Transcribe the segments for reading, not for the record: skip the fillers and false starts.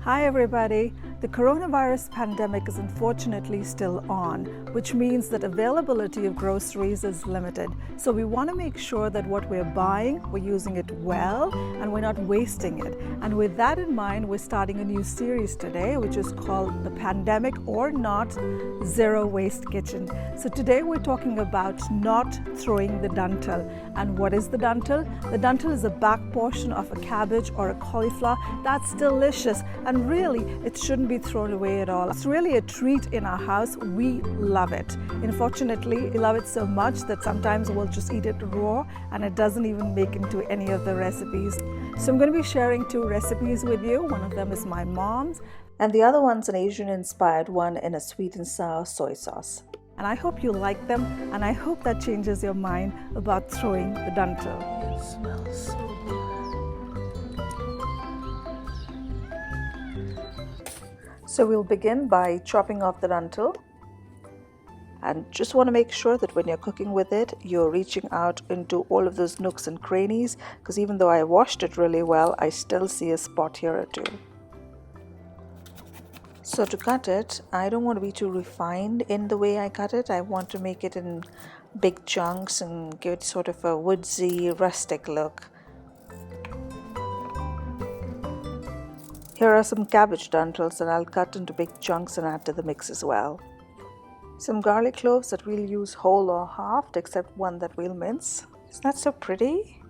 Hi everybody! The coronavirus pandemic is unfortunately still on, which means that availability of groceries is limited. So we want to make sure that what we're buying, we're using it well and we're not wasting it. And with that in mind, we're starting a new series today, which is called The Pandemic or Not Zero Waste Kitchen. So today we're talking about not throwing the danthal. And what is the danthal? The danthal is the back portion of a cabbage or a cauliflower that's delicious, and really it shouldn't be thrown away at all. It's really a treat in our house. We love it. Unfortunately, we love it so much that sometimes we'll just eat it raw and it doesn't even make into any of the recipes. So I'm going to be sharing two recipes with you. One of them is my mom's and the other one's an Asian inspired one in a sweet and sour soy sauce. And I hope you like them, and I hope that changes your mind about throwing the danthal. It smells so good. So we'll begin by chopping off the danthal, and just want to make sure that when you're cooking with it, you're reaching out into all of those nooks and crannies, because even though I washed it really well, I still see a spot here or two. So to cut it, I don't want to be too refined in the way I cut it. I want to make it in big chunks and give it sort of a woodsy, rustic look. Here are some cabbage danthals that I'll cut into big chunks and add to the mix as well. Some garlic cloves that we'll use whole or halved, except one that we'll mince. Isn't that so pretty?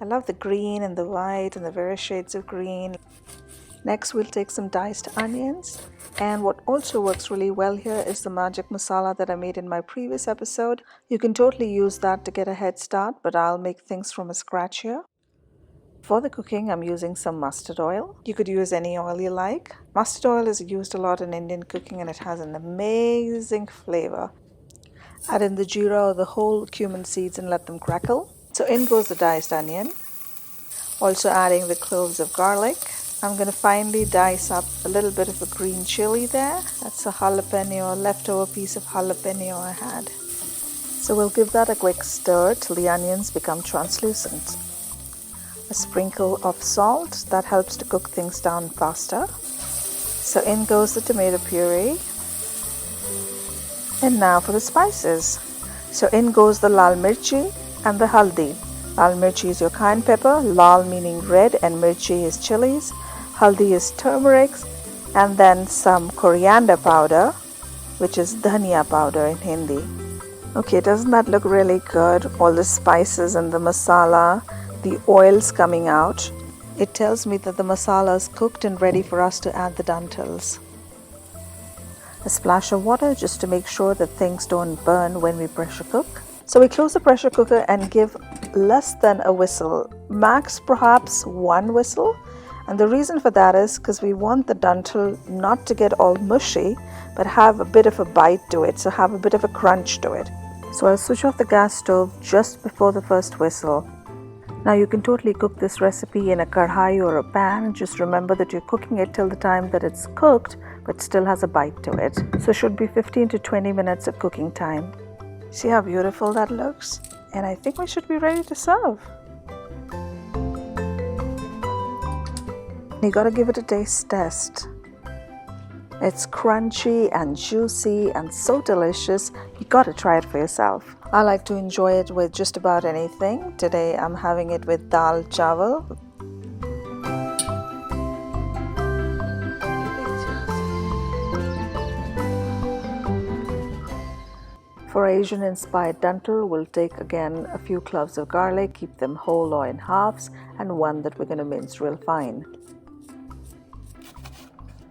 I love the green and the white and the various shades of green. Next, we'll take some diced onions, and what also works really well here is the MAGIC MASALA that I made in my previous episode. You can totally use that to get a head start, but I'll make things from scratch here. For the cooking, I'm using some mustard oil. You could use any oil you like. Mustard oil is used a lot in Indian cooking and it has an amazing flavor. Add in the jeera or the whole cumin seeds and let them crackle. So in goes the diced onion. Also adding the cloves of garlic. I'm going to finely dice up a little bit of a green chili there. That's a jalapeno, a leftover piece of jalapeno I had. So we'll give that a quick stir till the onions become translucent. A sprinkle of salt, that helps to cook things down faster. So in goes the tomato puree. And now for the spices. So in goes the lal mirchi and the haldi. Lal mirchi is your cayenne pepper, lal meaning red, and mirchi is chilies. Haldi is turmeric, and then some coriander powder, which is dhania powder in Hindi. Okay, doesn't that look really good? All the spices and the masala, the oils coming out. It tells me that the masala is cooked and ready for us to add the danthals. A splash of water just to make sure that things don't burn when we pressure cook. So we close the pressure cooker and give less than a whistle, max perhaps one whistle. And the reason for that is because we want the danthal not to get all mushy, but have a bit of a bite to it, so have a bit of a crunch to it. So I'll switch off the gas stove just before the first whistle. Now you can totally cook this recipe in a kadhai or a pan. Just remember that you're cooking it till the time that it's cooked, but still has a bite to it. So it should be 15 to 20 minutes of cooking time. See how beautiful that looks? And I think we should be ready to serve. You gotta give it a taste test. It's crunchy and juicy and so delicious. You gotta try it for yourself. I like to enjoy it with just about anything. Today I'm having it with dal chawal. For Asian inspired danthal, we'll take again a few cloves of garlic, keep them whole or in halves, and one that we're gonna mince real fine.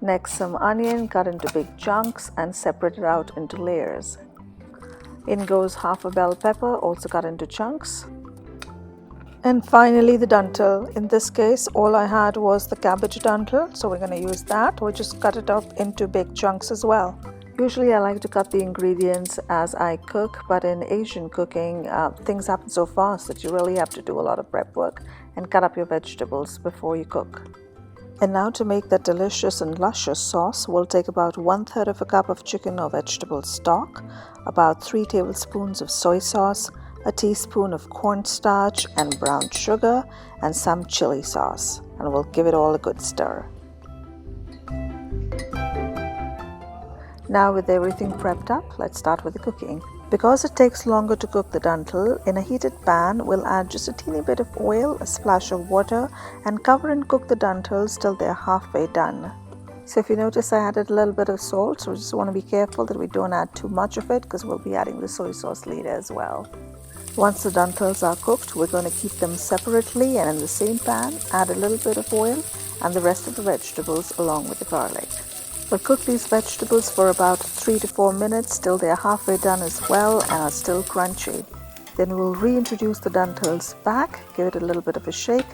Next, some onion cut into big chunks and separated out into layers. In goes half a bell pepper, also cut into chunks. And finally the danthal. In this case, all I had was the cabbage danthal, so we're going to use that. We'll just cut it up into big chunks as well. Usually I like to cut the ingredients as I cook, but in Asian cooking, things happen so fast that you really have to do a lot of prep work and cut up your vegetables before you cook. And now to make that delicious and luscious sauce, we'll take about 1/3 of a cup of chicken or vegetable stock, about 3 tablespoons of soy sauce, a teaspoon of cornstarch and brown sugar, and some chili sauce. And we'll give it all a good stir. Now with everything prepped up, let's start with the cooking. Because it takes longer to cook the danthal, in a heated pan, we'll add just a teeny bit of oil, a splash of water, and cover and cook the danthals till they're halfway done. So if you notice, I added a little bit of salt, so we just want to be careful that we don't add too much of it because we'll be adding the soy sauce later as well. Once the danthals are cooked, we're going to keep them separately, and in the same pan, add a little bit of oil and the rest of the vegetables along with the garlic. We'll cook these vegetables for about 3 to 4 minutes till they are halfway done as well and are still crunchy. Then we'll reintroduce the danthals back, give it a little bit of a shake,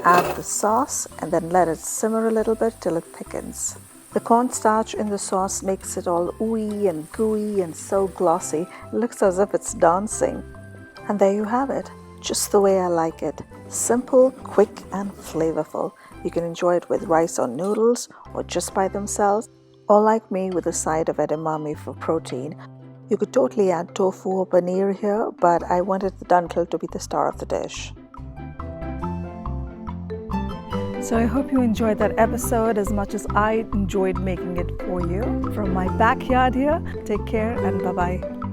add the sauce, and then let it simmer a little bit till it thickens. The cornstarch in the sauce makes it all ooey and gooey and so glossy, it looks as if it's dancing. And there you have it, just the way I like it. Simple, quick, and flavorful. You can enjoy it with rice or noodles, or just by themselves, or like me with a side of edamame for protein. You could totally add tofu or paneer here, but I wanted the danthal to be the star of the dish. So I hope you enjoyed that episode as much as I enjoyed making it for you. From my backyard here, take care and bye-bye.